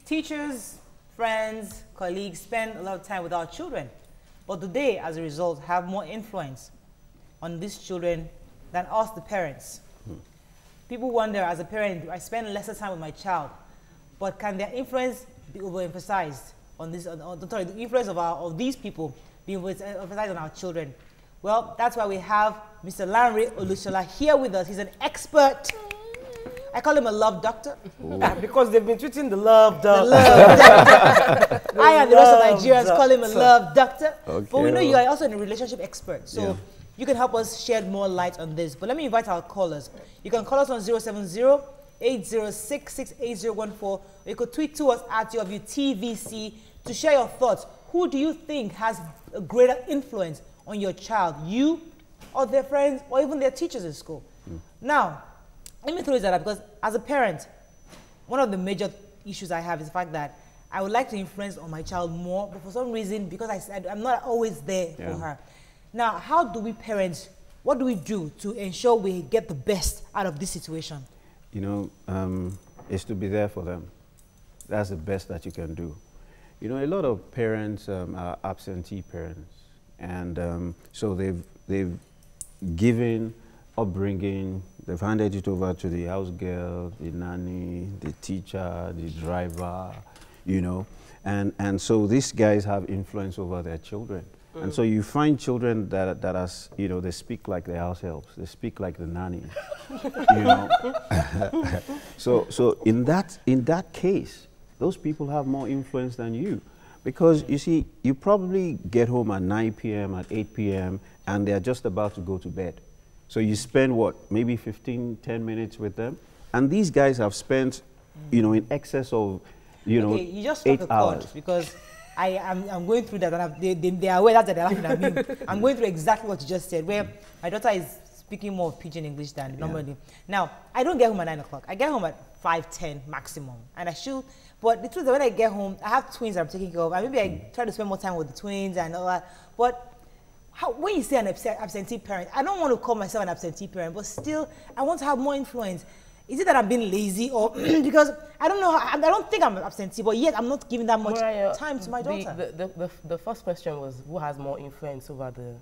Teachers, friends, colleagues spend a lot of time with our children, but do they, as a result, have more influence on these children than us, the parents? People wonder, as a parent, I spend lesser time with my child, but can their influence be overemphasized on this? Sorry, the influence of these people be emphasized on our children? Well, that's why we have Mr. Lanre Olushola here with us. He's an expert. I call him a love doctor. Because they've been treating the love doctor. The love doctor. I and the rest of Nigerians call him a love doctor. Okay. But we know you are also a relationship expert. So you can help us shed more light on this. But let me invite our callers. You can call us on 070-806-68014. Or you could tweet to us at YOURVIEW TVC to share your thoughts. Who do you think has a greater influence on your child? You or their friends or even their teachers in school? Now, let me throw this out because as a parent, one of the major issues I have is the fact that I would like to influence on my child more, but for some reason, because I'm not always there for her. Now, how do we parents, what do we do to ensure we get the best out of this situation? You know, is to be there for them. That's the best that you can do. You know, a lot of parents are absentee parents, and so they've given upbringing, they've handed it over to the house girl, the nanny, the teacher, the driver, you know, and so these guys have influence over their children. And so you find children that are, you know, they speak like the house helps, they speak like the nanny, you know. so in that case, those people have more influence than you. Because you see, you probably get home at 9 p.m., at 8 p.m., and they're just about to go to bed. So you spend what, maybe 10 minutes with them? And these guys have spent, you know, in excess of, you know, you just 8 hours. Because I'm going through that, and they are aware that they're laughing at me. I'm going through exactly what you just said, where my daughter is speaking more pidgin English than normally. Now, I don't get home at 9 o'clock. I get home at 5:10 maximum. And I should, but the truth is when I get home, I have twins I'm taking care of. And maybe I try to spend more time with the twins and all that. But when you say an absentee parent, I don't want to call myself an absentee parent, but still, I want to have more influence. Is it that I'm being lazy or because I don't know, I don't think I'm an absentee, but yet I'm not giving that much time to my daughter. The first question was who has more influence over the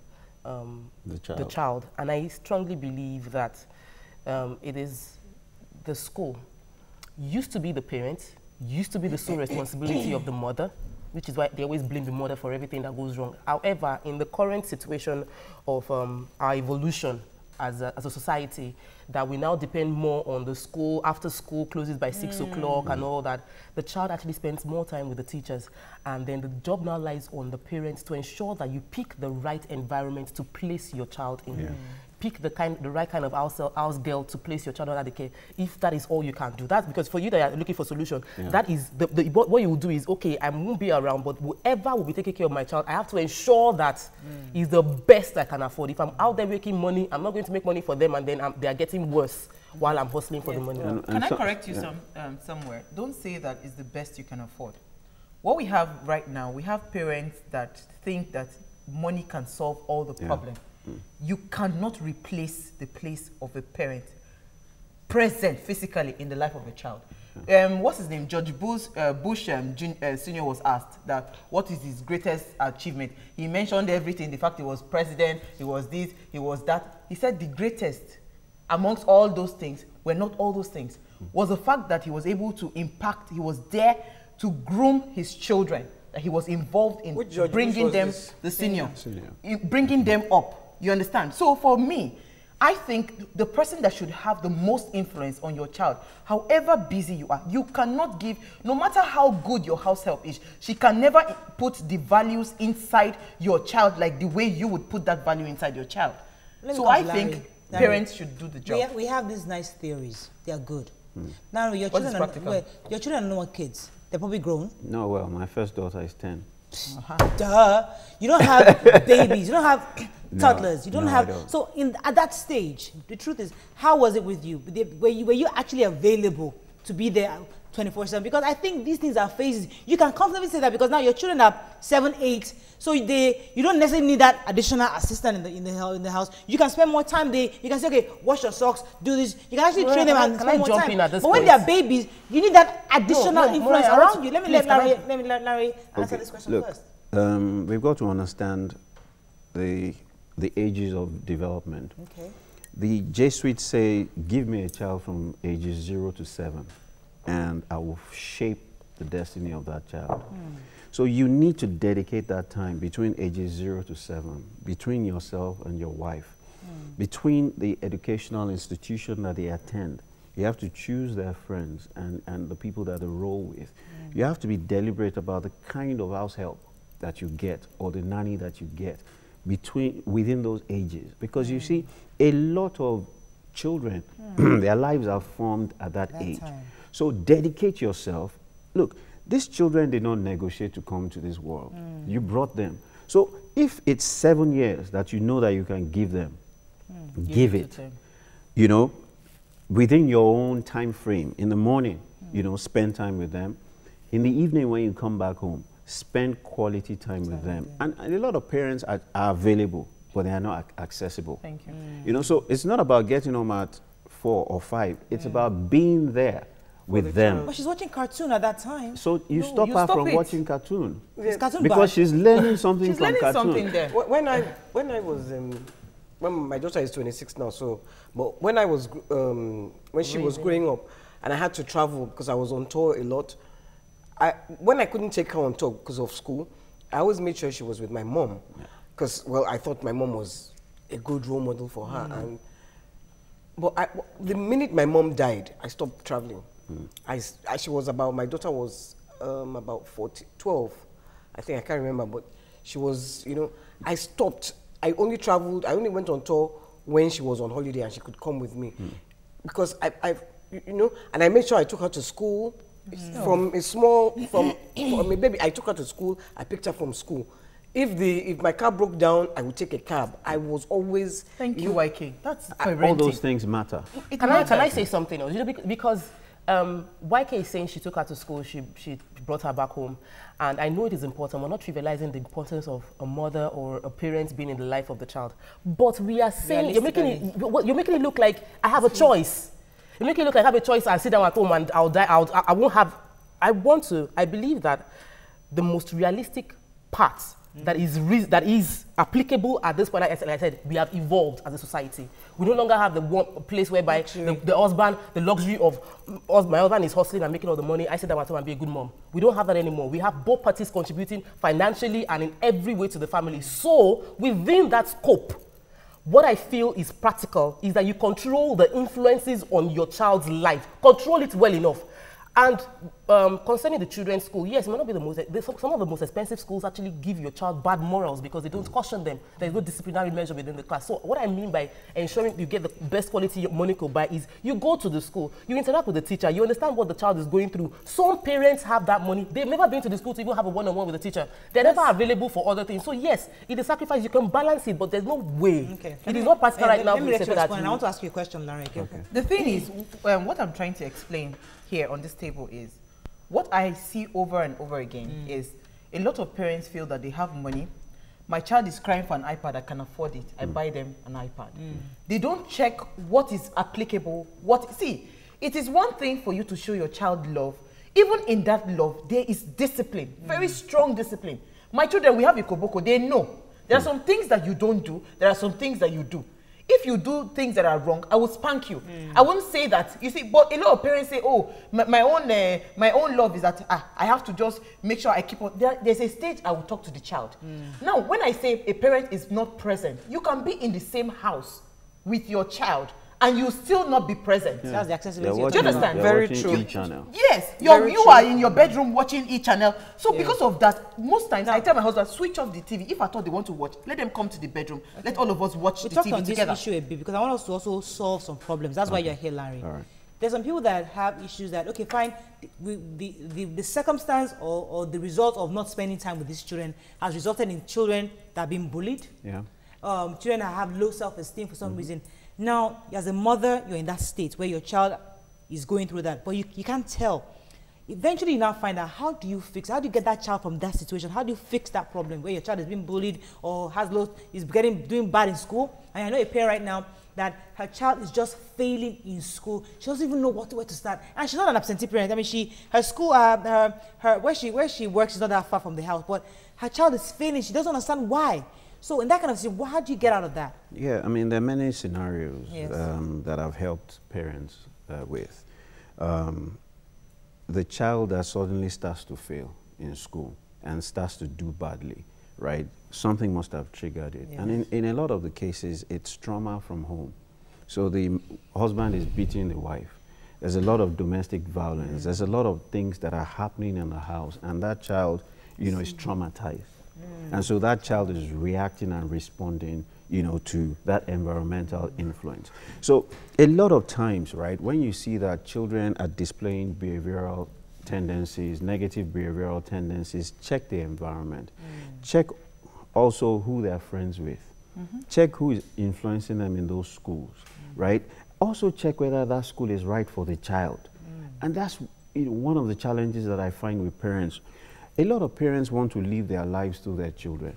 child. And I strongly believe that it is the school. Used to be the parents, used to be the sole responsibility of the mother, which is why they always blame the mother for everything that goes wrong. However, in the current situation of our evolution as a society, that we now depend more on the school, after school closes by 6 o'clock and all that, the child actually spends more time with the teachers. And then the job now lies on the parents to ensure that you pick the right environment to place your child in. Pick the right kind of house girl to place your child under the care, if that is all you can do. That's because for you that are looking for solution, that is, what you will do is, okay, I won't be around, but whoever will be taking care of my child, I have to ensure that is the best I can afford. If I'm out there making money, I'm not going to make money for them, and then they are getting worse while I'm hustling for the money. Can I correct you somewhere? Don't say that is the best you can afford. What we have right now, we have parents that think that money can solve all the problems. You cannot replace the place of a parent present physically in the life of a child. What's his name? George Bush Sr. was asked that what is his greatest achievement. He mentioned everything, the fact he was president, he was this, he was that. He said the greatest amongst all those things, were not all those things, was the fact that he was able to impact, he was there to groom his children, that he was involved in bringing them, the senior, bringing them up. You understand? So for me, I think the person that should have the most influence on your child, however busy you are, you cannot give, no matter how good your house help is, she can never put the values inside your child like the way you would put that value inside your child. So I think parents should do the job. We have these nice theories. They are good. Now, your children are no more kids. They're probably grown. No, well, my first daughter is 10. Duh. You don't have babies. You don't have toddlers. You don't have. So at that stage, the truth is, how was it with you? Were you actually available to be there 24/7, because I think these things are phases. You can comfortably say that because now your children are 7, 8, so you don't necessarily need that additional assistant in the house. You can spend more time there. You can say, okay, wash your socks, do this. You can actually train them and spend more time. But when they are babies, you need that additional influence around you. Let me let Lanre answer this question first. We've got to understand the ages of development. Okay. The Jesuits say, give me a child from ages 0 to 7, and I will shape the destiny of that child. So you need to dedicate that time between ages 0 to 7, between yourself and your wife, between the educational institution that they attend. You have to choose their friends and the people that they roll with. You have to be deliberate about the kind of house help that you get or the nanny that you get within those ages. Because you see, a lot of children, their lives are formed at that age. So dedicate yourself. Look, these children did not negotiate to come to this world. You brought them. So if it's 7 years that you know that you can give them, give it. You know, within your own time frame. In the morning, you know, spend time with them. In the evening when you come back home, spend quality time with them. And a lot of parents are available, but they are not accessible. Thank you. You know, so it's not about getting home at 4 or 5. It's about being there with them. But she's watching cartoon at that time. So you stop her from watching cartoon. It's cartoon because she's learning something she's from learning cartoon. Something there. When I was when my daughter is 26 now, so but when I was when she was growing up, and I had to travel because I was on tour a lot. When I couldn't take her on tour because of school, I always made sure she was with my mom, because well, I thought my mom was a good role model for her. But the minute my mom died, I stopped traveling. My daughter was about 12, I think, I can't remember, but she was, you know, I stopped. I only traveled, I only went on tour when she was on holiday and she could come with me. Because you know, and I made sure I took her to school. From a baby, I took her to school, I picked her from school. If my car broke down, I would take a cab. I was always... Thank you, YK. That's parenting. All those things matter. Can I say something else? You know, because YK is saying she took her to school, she brought her back home. And I know it is important. We're not trivializing the importance of a mother or a parent being in the life of the child. But we are saying, you're making it look like I have a choice. You make it look like I have a choice and sit down at home and I'll die. I believe that the most realistic part that is applicable at this point, like I said, we have evolved as a society. We no longer have the one place whereby the husband, the luxury of my husband is hustling and making all the money, I sit down at home and be a good mom. We don't have that anymore. We have both parties contributing financially and in every way to the family. So within that scope, what I feel is practical is that you control the influences on your child's life. Control it well enough. And concerning the children's school, yes, it may not be the most, some of the most expensive schools actually give your child bad morals because they don't caution them. There's no disciplinary measure within the class. So what I mean by ensuring you get the best quality money could buy is you go to the school, you interact with the teacher, you understand what the child is going through. Some parents have that money. They've never been to the school to even have a one-on-one with the teacher. They're never available for other things. So yes, it is sacrifice. You can balance it, but there's no way. Okay. It is not practical right now. Let me respond. I want to ask you a question, Lanre. Okay. The thing is, what I'm trying to explain here on this table is, what I see over and over again is a lot of parents feel that they have money. My child is crying for an iPad, I can afford it. I buy them an iPad. They don't check what is applicable. See, it is one thing for you to show your child love. Even in that love, there is discipline, very strong discipline. My children, we have a koboko, they know. There are some things that you don't do, there are some things that you do. If you do things that are wrong, I will spank you. I won't say that. You see, but a lot of parents say, oh, my own love is that I have to just make sure I keep on. There's a stage I will talk to the child. Now, when I say a parent is not present, you can be in the same house with your child and you still not be present. That's the accessibility. Do you understand? Very true. Yes, you are in your bedroom watching each channel. So because of that, most times I tell my husband, switch off the TV. If I thought they want to watch, let them come to the bedroom. Let all of us watch the TV together. We talked on this issue a bit because I want us to also solve some problems. That's why you're here, Lanre. Right. There's some people that have issues that, okay, fine, the circumstance or the result of not spending time with these children has resulted in children that have been bullied. Yeah. Children that have low self-esteem for some reason. Now, as a mother, you're in that state where your child is going through that, but you can't tell. eventually you now find out, how do you get that child from that situation? How do you fix that problem where your child is being bullied or is doing bad in school? And I know a parent right now that her child is just failing in school. She doesn't even know where to start. And she's not an absentee parent. I mean, her school, where she works is not that far from the house, but her child is failing. She doesn't understand why. So in that kind of situation, how do you get out of that? Yeah, I mean, there are many scenarios that I've helped parents with. The child that suddenly starts to fail in school and starts to do badly, right? Something must have triggered it. Yes. And in a lot of the cases, it's trauma from home. So the husband is beating the wife. There's a lot of domestic violence. There's a lot of things that are happening in the house, and that child, is traumatized. And so that child is reacting and responding, to that environmental influence. So a lot of times, right, when you see that children are displaying behavioral tendencies, negative behavioral tendencies, check the environment. Check also who they're friends with. Check who is influencing them in those schools, right? Also check whether that school is right for the child. And that's one of the challenges that I find with parents. A lot of parents want to live their lives to their children.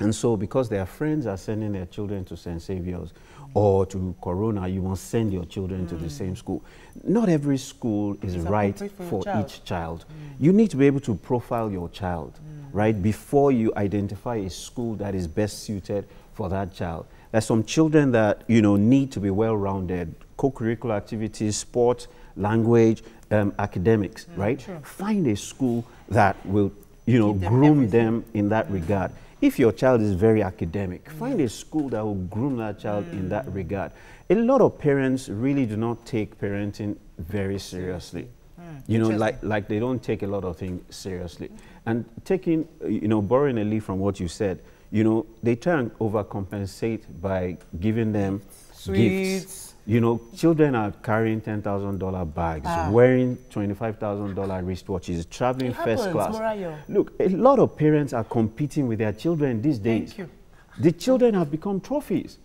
And so because their friends are sending their children to St. Saviour's or to Corona, you must send your children to the same school. Not every school is right for each child. You need to be able to profile your child, right, before you identify a school that is best suited for that child. There's some children that, need to be well-rounded, co-curricular activities, sports, language, academics, right? Sure. Find a school that will, groom them in that regard. If your child is very academic, find a school that will groom that child in that regard. A lot of parents really do not take parenting very seriously. Like they don't take a lot of things seriously. And taking, borrowing a leaf from what you said, they try and overcompensate by giving them gifts. Children are carrying $10,000 bags, wearing $25,000 wristwatches, traveling first class. Look, a lot of parents are competing with their children these days. The children have become trophies.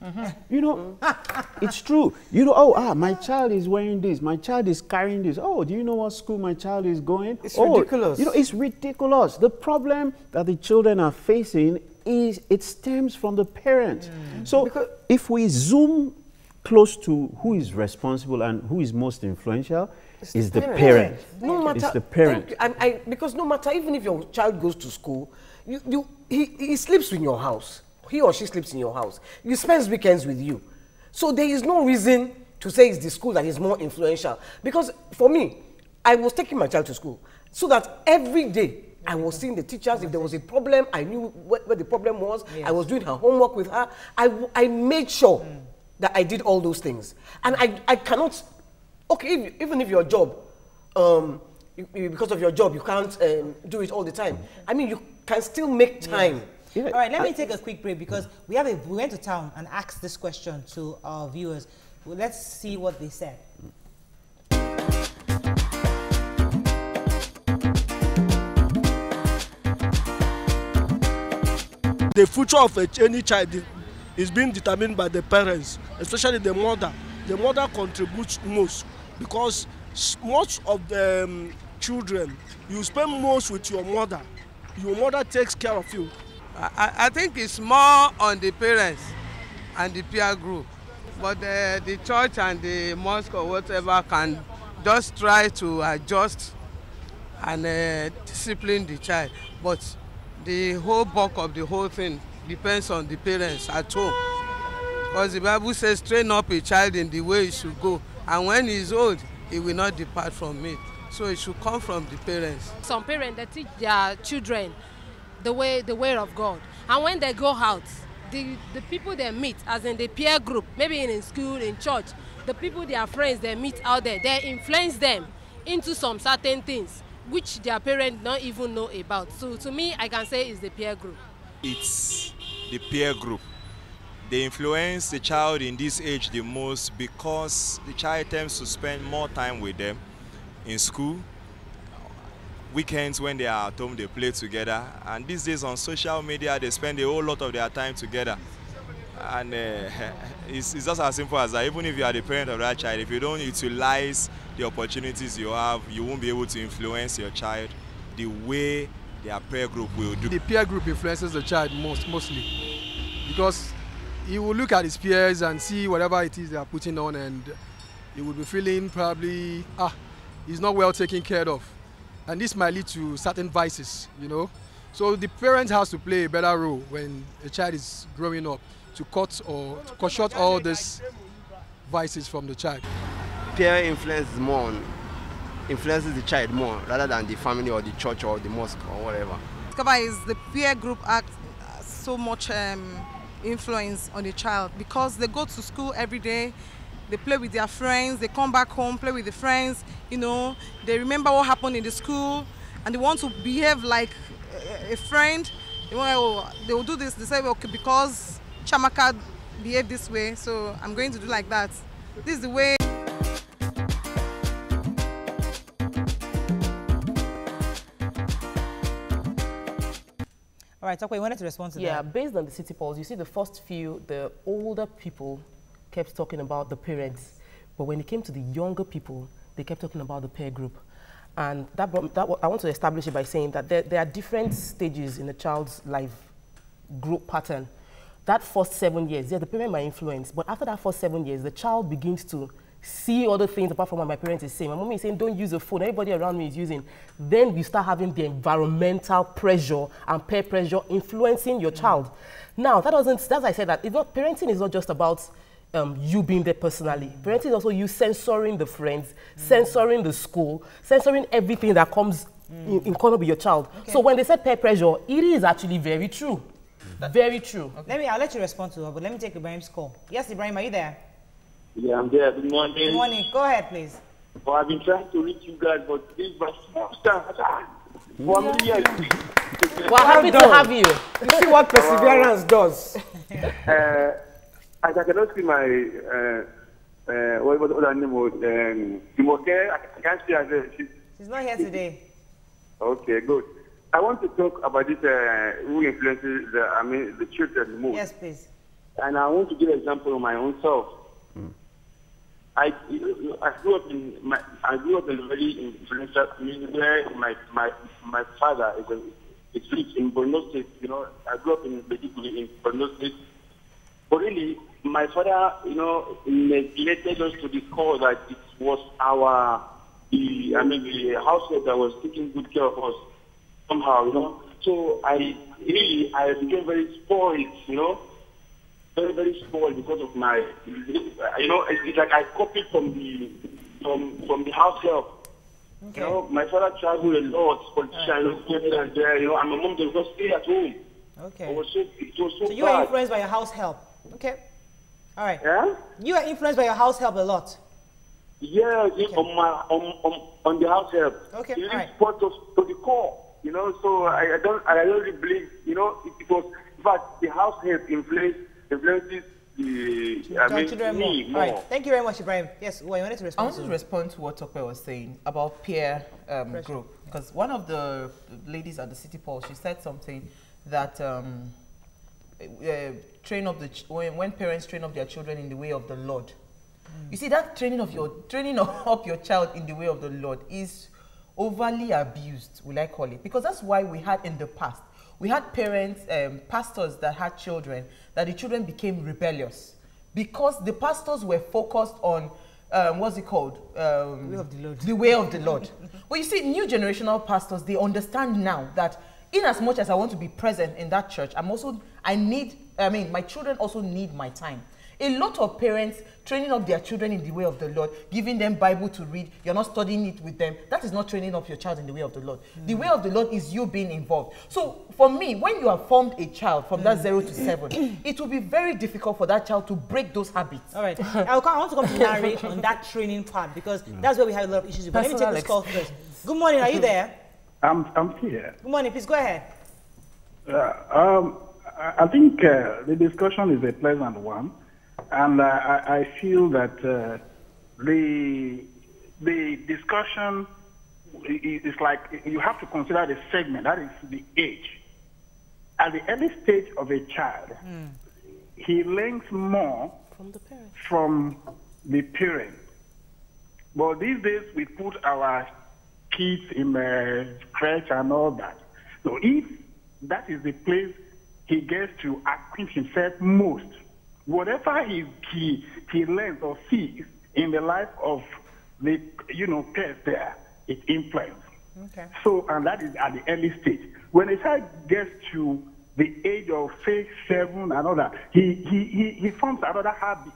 It's true. My child is wearing this, my child is carrying this. Oh, do you know what school my child is going? It's ridiculous. It's ridiculous. The problem that the children are facing is it stems from the parents. So if we zoom close to who is responsible and who is most influential, is the parent. No matter, it's the parent. Because no matter, even if your child goes to school, he sleeps in your house. He or she sleeps in your house. He spends weekends with you. So there is no reason to say it's the school that is more influential. Because for me, I was taking my child to school so that every day I was seeing the teachers. If there was a problem, I knew what the problem was. I was doing her homework with her. I made sure that I did all those things. And I cannot, even if your job, because of your job, you can't do it all the time. I mean, you can still make time. All right, let me take a quick break because we went to town and asked this question to our viewers. Well, let's see what they said. The future of any child is being determined by the parents, especially the mother. The mother contributes most because most of the children, you spend most with your mother. Your mother takes care of you. I think it's more on the parents and the peer group, but the church and the mosque or whatever can just try to adjust and discipline the child. But the whole bulk of the whole thing depends on the parents at home. Because the Bible says, train up a child in the way he should go, and when he's old, he will not depart from it. So it should come from the parents. Some parents, they teach their children the way of God. And when they go out, the people they meet, as in the peer group, maybe in school, in church, the people, their friends they meet out there, they influence them into some certain things which their parents don't even know about. So to me, I can say it's the peer group. It's the peer group. They influence the child in this age the most because the child tends to spend more time with them in school. Weekends when they are at home, they play together. And these days on social media, they spend a whole lot of their time together. And it's just as simple as that. Even if you are the parent of that child, if you don't utilize the opportunities you have, you won't be able to influence your child the way their peer group will do. The peer group influences the child mostly, because he will look at his peers and see whatever it is they are putting on, and he will be feeling probably, he's not well taken care of. And this might lead to certain vices, you know. So the parent has to play a better role when a child is growing up to cut short all these vices from the child. Peer influences the child more rather than the family or the church or the mosque or whatever. Discover is the peer group act so much influence on the child, because they go to school every day, they play with their friends, they come back home, play with the friends, you know, they remember what happened in the school, and they want to behave like a friend. They will do this, they say, okay, because Chamaka behaved this way, so I'm going to do like that. This is the way. All right, Tokwe, you wanted to respond to that? Yeah, based on the city polls, you see the first few, the older people kept talking about the parents, but when it came to the younger people, they kept talking about the peer group. And I want to establish it by saying that there are different stages in a child's life group pattern. That first 7 years, yeah, the parent might influence, but after that first 7 years, the child begins to see other things apart from what my parents is saying. My mommy is saying, don't use a phone, everybody around me is using. Then we start having the environmental pressure and peer pressure influencing your child. Now, that doesn't, as I said, that it's not, parenting is not just about you being there personally. Parenting is also you censoring the friends, censoring the school, censoring everything that comes in contact with your child. Okay. So when they said peer pressure, it is actually very true. Very true. Okay. I'll let you respond to her, but let me take Ibrahim's call. Yes, Ibrahim, are you there? Yeah, I'm there. Good morning. Good morning. Go ahead, please. Well, I've been trying to reach you guys, but this is my first time. Well, happy to have you. You see what perseverance does. I cannot see my what her name was. I can't see her. She's not here today. Okay, good. I want to talk about this who influences the children most. Yes, please. And I want to give an example of my own self. I grew up in a very influential community where my father is in Borno State. You know, I grew up in Borno State. But really, my father, you know, neglected us to the core that it was the household that was taking good care of us somehow, you know. So I became very spoiled, you know. Very, very spoiled because of my, you know, it's like I copied from the house help. Okay. You know, my father traveled a lot, politicians, here and there, you know, and my mom just stay at home. Okay. It was so you were influenced by your house help. Okay. All right. Yeah? You were influenced by your house help a lot. Yeah, okay. on the house help. Okay. It really part to the core, you know, so I don't really believe, you know, it was, in fact, the house help influences me more. All right. Thank you very much, Ibrahim. Yes, well, you wanted to respond. I wanted to respond to what Tokwe was saying about peer group, because one of the ladies at the city poll, she said something that when parents train up their children in the way of the Lord. You see, that training up your child in the way of the Lord is overly abused, will I call it, because that's why we had in the past. We had parents, pastors that had children, that the children became rebellious because the pastors were focused on, what's it called? The way of the Lord. The way of the Lord. Well, you see, new generational pastors, they understand now that in as much as I want to be present in that church, my children also need my time. A lot of parents training up their children in the way of the Lord, giving them Bible to read, you're not studying it with them. That is not training up your child in the way of the Lord. The way of the Lord is you being involved. So for me, when you have formed a child from that 0 to 7, it will be very difficult for that child to break those habits. All right. I want to come to Lanre on that training part, because that's where we have a lot of issues. But let me take this call first. Good morning. Are you there? I'm here. Good morning. Please go ahead. I think the discussion is a pleasant one. And I feel that the discussion is like you have to consider the segment, that is the age. At the early stage of a child, he learns more from the parents. But these days, we put our kids in a crèche and all that. So if that is the place he gets to acquaint himself most, whatever he learns or sees in the life of the peers there, it influences. Okay. So, and that is at the early stage. When a child gets to the age of 6, 7, and all that, he forms another habit.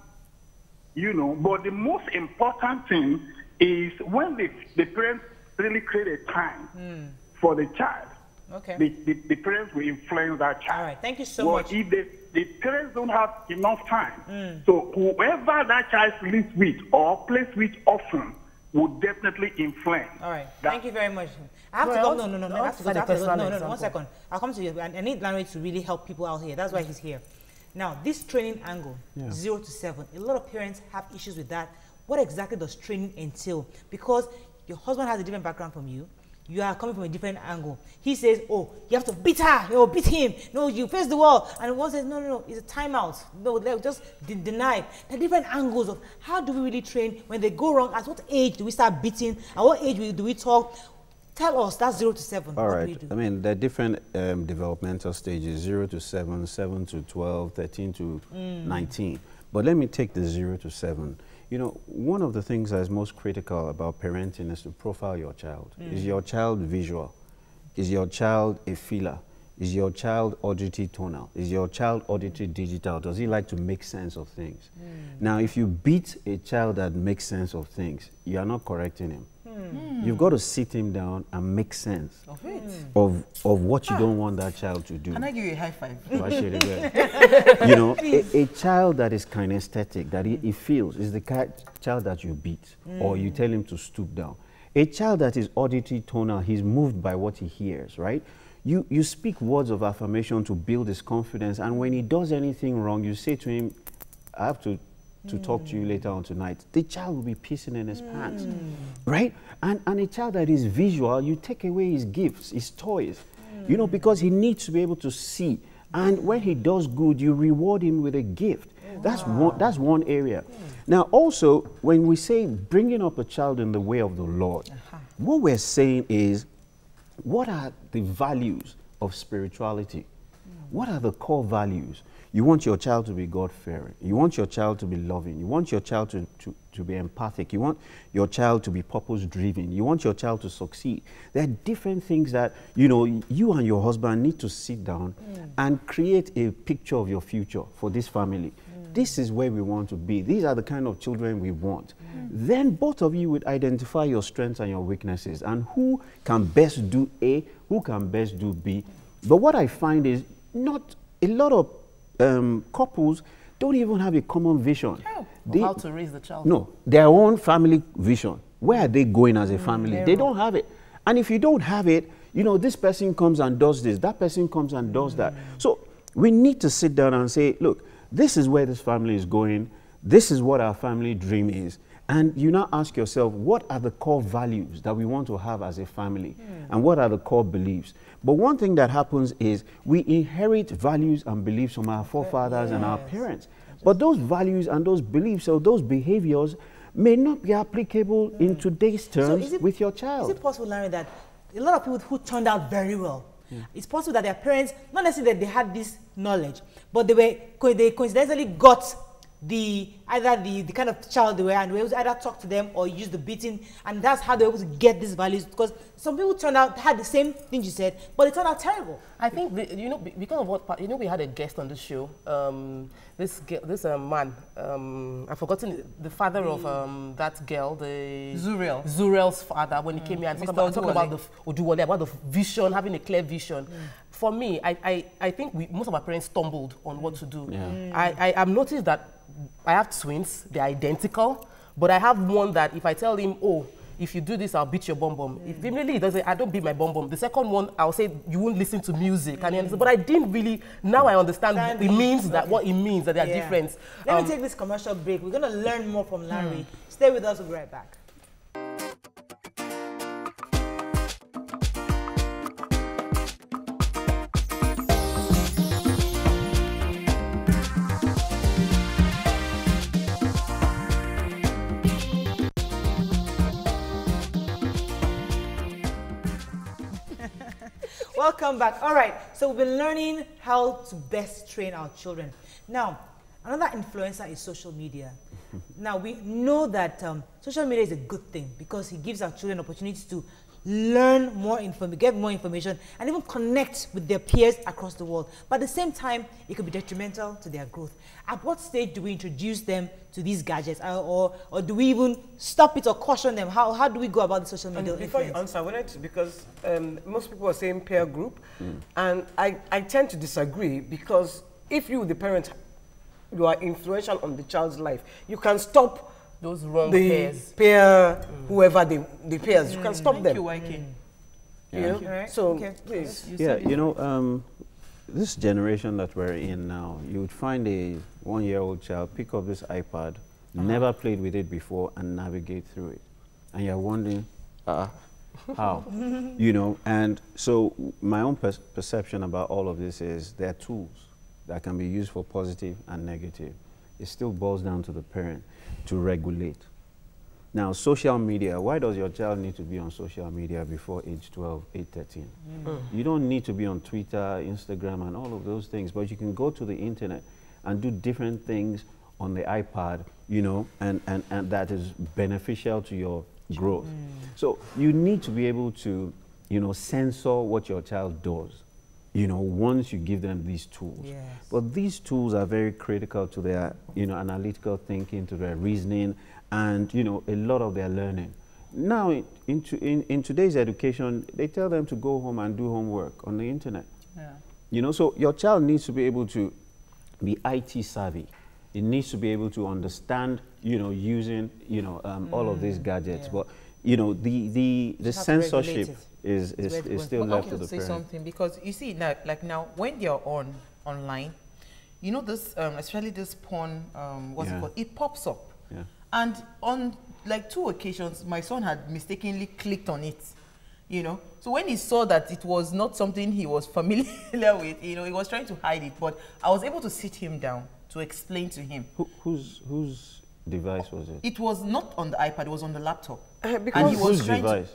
But the most important thing is when the parents really create a time for the child. Okay. The parents will influence that child. All right. Thank you so much. If the parents don't have enough time, so whoever that child lives with or plays with often would definitely influence. All right. Thank you very much. I have to go. No. I have to go. No. 1 second. I'll come to you. I need Lanre to really help people out here. That's why he's here. Now, this training angle, 0 to 7, a lot of parents have issues with that. What exactly does training entail? Because your husband has a different background from you. You are coming from a different angle. He says, oh, you have to beat her, beat him. No, you face the wall. And one says, no, it's a timeout. No, just deny. The different angles of how do we really train when they go wrong? At what age do we start beating? At what age do we talk? Tell us, that's 0 to 7. All what right. do we do? I mean, there are different developmental stages, 0 to 7, 7 to 12, 13 to 19. But let me take the 0 to 7. One of the things that is most critical about parenting is to profile your child. Is your child visual? Is your child a feeler? Is your child auditory tonal? Is your child auditory digital? Does he like to make sense of things? Now, if you beat a child that makes sense of things, you are not correcting him. You've got to sit him down and make sense of it, of what you don't want that child to do. Can I give you a high five? A child that is kinesthetic, that he feels, is the child that you beat or you tell him to stoop down. A child that is auditory tonal, he's moved by what he hears, right? You speak words of affirmation to build his confidence, and when he does anything wrong, you say to him, I have to talk to you later on tonight. The child will be pissing in his pants, right? And a child that is visual, you take away his gifts, his toys, because he needs to be able to see. And when he does good, you reward him with a gift. That's one area. Now, also, when we say bringing up a child in the way of the Lord, what we're saying is, what are the values of spirituality? What are the core values? You want your child to be God-fearing. You want your child to be loving. You want your child to be empathic. You want your child to be purpose-driven. You want your child to succeed. There are different things that, you and your husband need to sit down and create a picture of your future for this family. This is where we want to be. These are the kind of children we want. Then both of you would identify your strengths and your weaknesses and who can best do A, who can best do B. But what I find is not a lot of couples don't even have a common vision. How to raise the child? No, their own family vision. Where are they going as a family? They don't have it. And if you don't have it, this person comes and does this, that person comes and does that. So we need to sit down and say, look, this is where this family is going. This is what our family dream is. And you now ask yourself, what are the core values that we want to have as a family? And what are the core beliefs? But one thing that happens is we inherit values and beliefs from our forefathers and our parents. But those values and those beliefs or those behaviors may not be applicable in today's terms with your child. Is it possible, Lanre, that a lot of people who turned out very well, it's possible that their parents, not necessarily that they had this knowledge, but they coincidentally got either the kind of child they were, and we able to either talk to them or use the beating, and that's how they were able to get these values. Because some people had the same thing you said, but it turned out terrible. I think because of what we had a guest on the show. This man, I've forgotten the father of that girl, Zuriel's father, when he came here and talking about the vision, having a clear vision. For me, I think most of our parents stumbled on what to do. I've noticed that I have twins, they're identical, but I have one that if I tell him, oh, if you do this, I'll beat your bum bum. If immediately he does it, I don't beat my bum bum. The second one, I'll say, you won't listen to music. And he understands. But I didn't really, now I understand what it means, that they are different. Let me take this commercial break. We're going to learn more from Lanre. Stay with us, we'll be right back. Welcome back. All right, so we've been learning how to best train our children. Now, another influencer is social media. Now, we know that social media is a good thing because it gives our children opportunities to learn more information, get more information, and even connect with their peers across the world. But at the same time, it could be detrimental to their growth. At what stage do we introduce them to these gadgets, or do we even stop it or caution them? How do we go about the social media Before you answer, because most people are saying peer group, and I tend to disagree, because if you, the parent, you are influential on the child's life, you can stop those wrong pairs. Whoever the pairs, you can stop them. So, please. Yeah, you know, this generation that we're in now, you would find a 1-year-old child pick up this iPad, never played with it before, and navigate through it. And you're wondering, how? You know, and so my own perception about all of this is there are tools that can be used for positive and negative. It still boils down to the parent to regulate. Now, social media, why does your child need to be on social media before age 12, age 13? You don't need to be on Twitter, Instagram, and all of those things, but you can go to the internet and do different things on the iPad, you know, and that is beneficial to your growth. So you need to be able to, you know, censor what your child does, you know, once you give them these tools. Yes. But these tools are very critical to their, you know, analytical thinking, to their reasoning, and, you know, a lot of their learning. Now, in today's education, they tell them to go home and do homework on the internet. Yeah. You know, so your child needs to be able to be IT savvy. It needs to be able to understand, you know, using, you know, all of these gadgets. But, you know, the censorship is still left to the parents. Say something, because you see now, like now, when they're online, you know, this especially this porn, what's it called? It pops up. Yeah. And on like 2 occasions, my son had mistakenly clicked on it, you know. So when he saw that it was not something he was familiar with, you know, he was trying to hide it. But I was able to sit him down to explain to him. Whose device was it? It was not on the iPad, it was on the laptop. Because and he was trying device?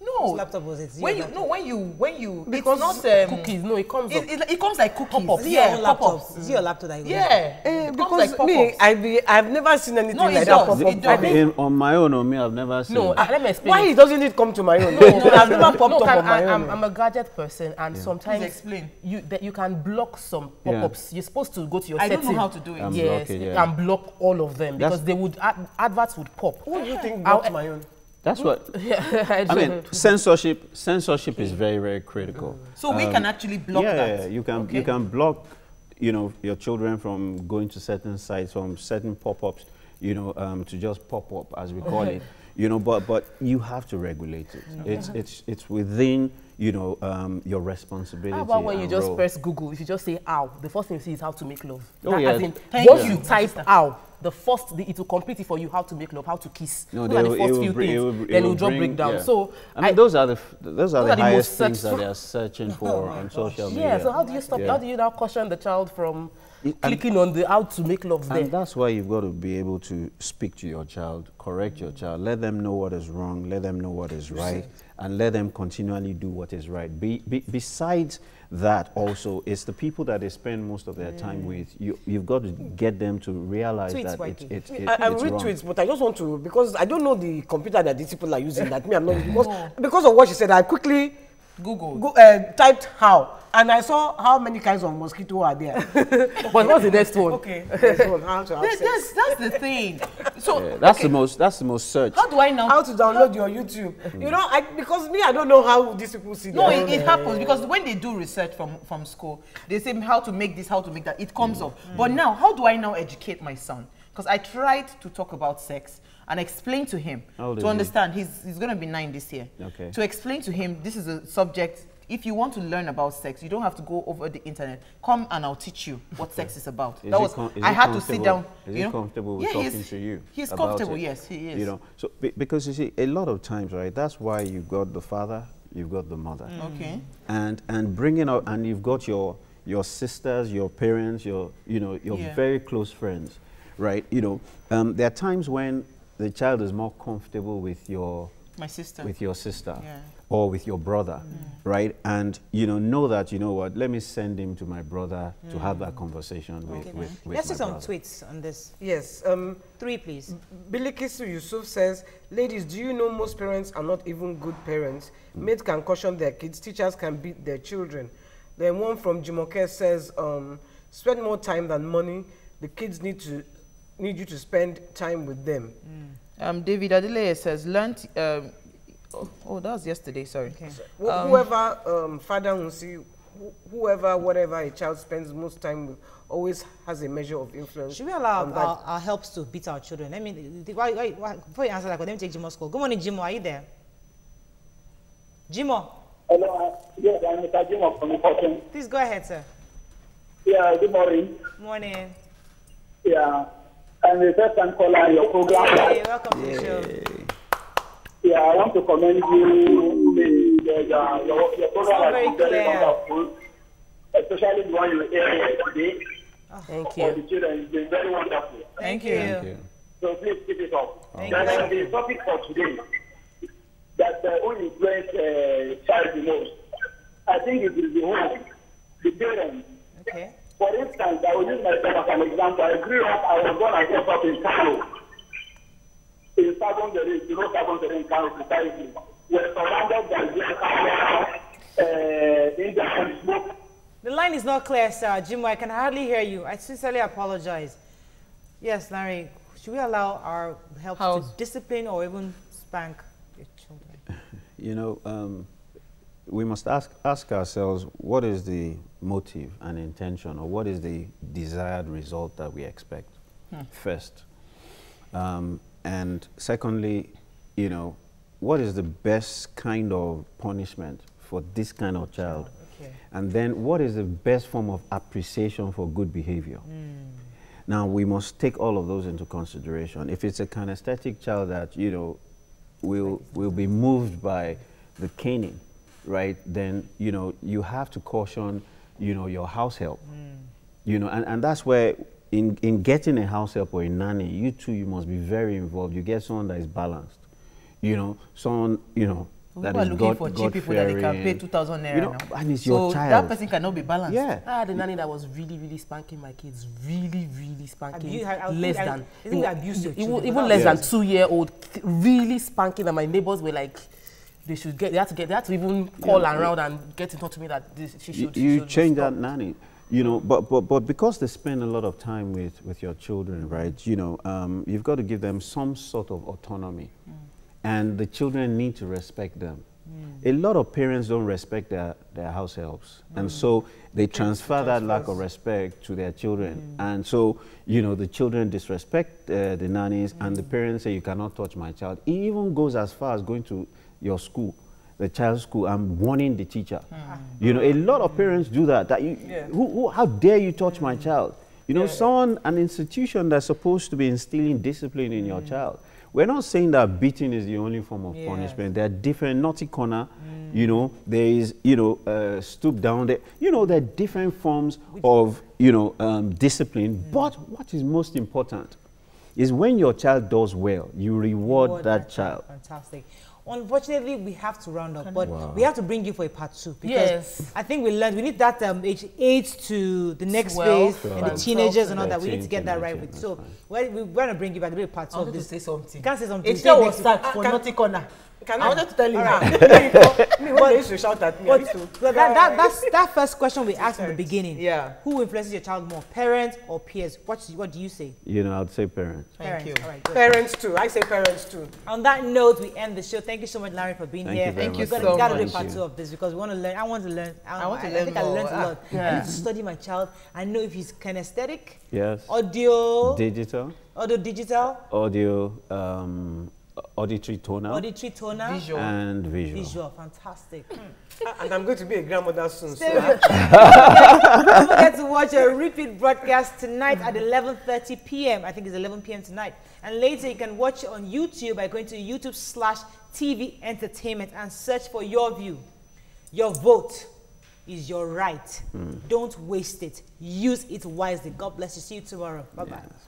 No. Whose laptop was it? When you, because it's not cookies. No, it comes. It comes like cookies. Pop-ups. Yeah, pop-ups. Is it your laptop that you because like me, I've never seen anything like that pop up. On my own, on me, I've never seen. No, let me explain. Why doesn't it come to my own? No, I've never popped up on my own. I'm a gadget person, and sometimes explain. You can block some pop-ups. You're supposed to go to your settings. I don't know how to do it. Yes, you can block all of them because they would adverts would pop. What do you think blocked my own? That's what I mean. Censorship is very, very critical. So we can actually block that. Yeah, you can block, you know, your children from going to certain sites, from certain pop-ups, you know, to just pop up as we call it, you know. But you have to regulate it. It's within, you know, your responsibility. How about when you just role. press Google? If you just say "ow," the first thing you see is how to make love. Oh, yeah. Once you type "ow," it will complete it for you how to make love, how to kiss. No, those are the first few things. Then it will drop breakdown. Yeah. So I mean, those are the highest things that they are searching for on social media. Yeah. So how do you stop? Yeah. How do you now caution the child from clicking on the how to make love there? And that's why you've got to be able to speak to your child, correct your child, let them know what is wrong, let them know what is right, and let them continually do what is right. Besides that, also, it's the people that they spend most of their time with. You've got to get them to realize that it's wrong. Read tweets, but I just want to, because I don't know the computer that these people are using, that me, I'm not, because of what she said, I quickly typed how, and I saw how many kinds of mosquito are there. But what's the next one? Okay, next one, how to access. That's the thing. So that's the most searched. How do I know how to download your YouTube? You know, because me, I don't know how these people see. No, it happens because when they do research from school, they say how to make this, how to make that. It comes up. But now, how do I now educate my son? Because I tried to talk about sex and explain to him to understand. He's going to be 9 this year. Okay. To explain to him, this is a subject. If you want to learn about sex, you don't have to go over the internet. Come and I'll teach you what sex is about. I had to sit down. Is he comfortable with talking to you? He's comfortable. Yes, he is. You know, so because you see, a lot of times, right? That's why you've got the father, you've got the mother. Okay. And bringing up, and you've got your sisters, your parents, your very close friends, right? You know, there are times when the child is more comfortable with your sister. With your sister. Yeah. or with your brother, right? And, know that, what, let me send him to my brother to have that conversation with Let's see some brother. tweets on this. Yes. 3, please. Bilikisu Yusuf says, ladies, do you know most parents are not even good parents? Maids can caution their kids, teachers can beat their children. Then one from Jimoke says, spend more time than money. The kids need you to spend time with them. David Adeleye says, oh, that was yesterday, sorry. Okay. Whoever, Father Hunsi, whoever, whatever a child spends most time with, always has a measure of influence. Should we allow our helps to beat our children? I mean, before you answer that, let me take Jimo's call. Good morning, Jimo. Are you there? Jimo. Hello. Yes, I'm Mr. Jimo from Important. Please go ahead, sir. Yeah, good morning. Morning. Yeah, I'm the first time caller on your program. Hey, welcome to the show. Yeah, I want to commend you. Your program very has been very clear. wonderful, especially the one you aired today. Thank For the you. children, it's been very wonderful. Thank you. Thank you. So please keep it up. Thank Then you. the topic for today, that who influence child the most, I think it is the home, the parents. Okay. For instance, I will use myself as an example. I grew up, I was born and brought up in Kano. In Sabon-Dere, Sabon-Dere in Kano precisely. We're surrounded by Indian smoke. The line is not clear, sir. Jimo, I can hardly hear you. I sincerely apologize. Yes, Lanre, should we allow our help to discipline or even spank your children? We must ask ourselves, what is the motive and intention, or what is the desired result that we expect first? And secondly, what is the best kind of punishment for this kind of child? Okay. And then what is the best form of appreciation for good behavior? Now, we must take all of those into consideration. If it's a kinesthetic child that, will be moved by the caning, right, then, you have to caution, your house help. And that's where in getting a house help or a nanny, you must be very involved. You get someone that is balanced, someone, that is looking for cheap people that they can pay 2,000 naira now. And it's so your child. That person cannot be balanced. Yeah. I had a nanny that was really spanking my kids. Really spanking. Even less than 2-year-old. Really spanking, and my neighbors were like, they had to even call around and get in touch with me that she should. You change that nanny. But because they spend a lot of time with your children, right? You've got to give them some sort of autonomy, and the children need to respect them. A lot of parents don't respect their house helps, and so they transfer that lack of respect to their children, and so the children disrespect the nannies, and the parents say, you cannot touch my child. It even goes as far as going to your school, the child's school, and warning the teacher. A lot of parents do that. How dare you touch my child? An institution that's supposed to be instilling discipline in your child. We're not saying that beating is the only form of punishment. There are different naughty corner. There is stoop down. There are different forms of discipline. But what is most important is when your child does well, you reward that child. Fantastic. Unfortunately, we have to round up, but we have to bring you for a part 2 because I think we need that age 8 to the next phase and the teenagers and all that. We need to get that right with. So we're going to bring you back to do a part 2 of this. Say something. You can't say something. It's was search for naughty corner. I wanted to tell you that. When they used to shout at me, that first question we asked in the beginning. Yeah. Who influences your child more, parents or peers? What do you say? I'd say parents. Thank you. All right, parents too. I say parents too. On that note, we end the show. Thank you so much, Lanre, for being here. Thank you so much. We've got to do part 2 of this because we want to learn. I want to learn. I think I learned a lot. I need to study my child. I know if he's kinesthetic. Yes. Audio. Digital. Audio digital. Audio. Auditory toner. Auditory toner. Visual. And visual. Visual. Fantastic. And I'm going to be a grandmother soon. So don't forget to watch a repeat broadcast tonight at 11:30 p.m. I think it's 11 p.m. tonight. And later you can watch it on YouTube by going to YouTube/TV Entertainment and search for Your View. Your vote is your right. Don't waste it. Use it wisely. God bless you. See you tomorrow. Bye-bye. Yes.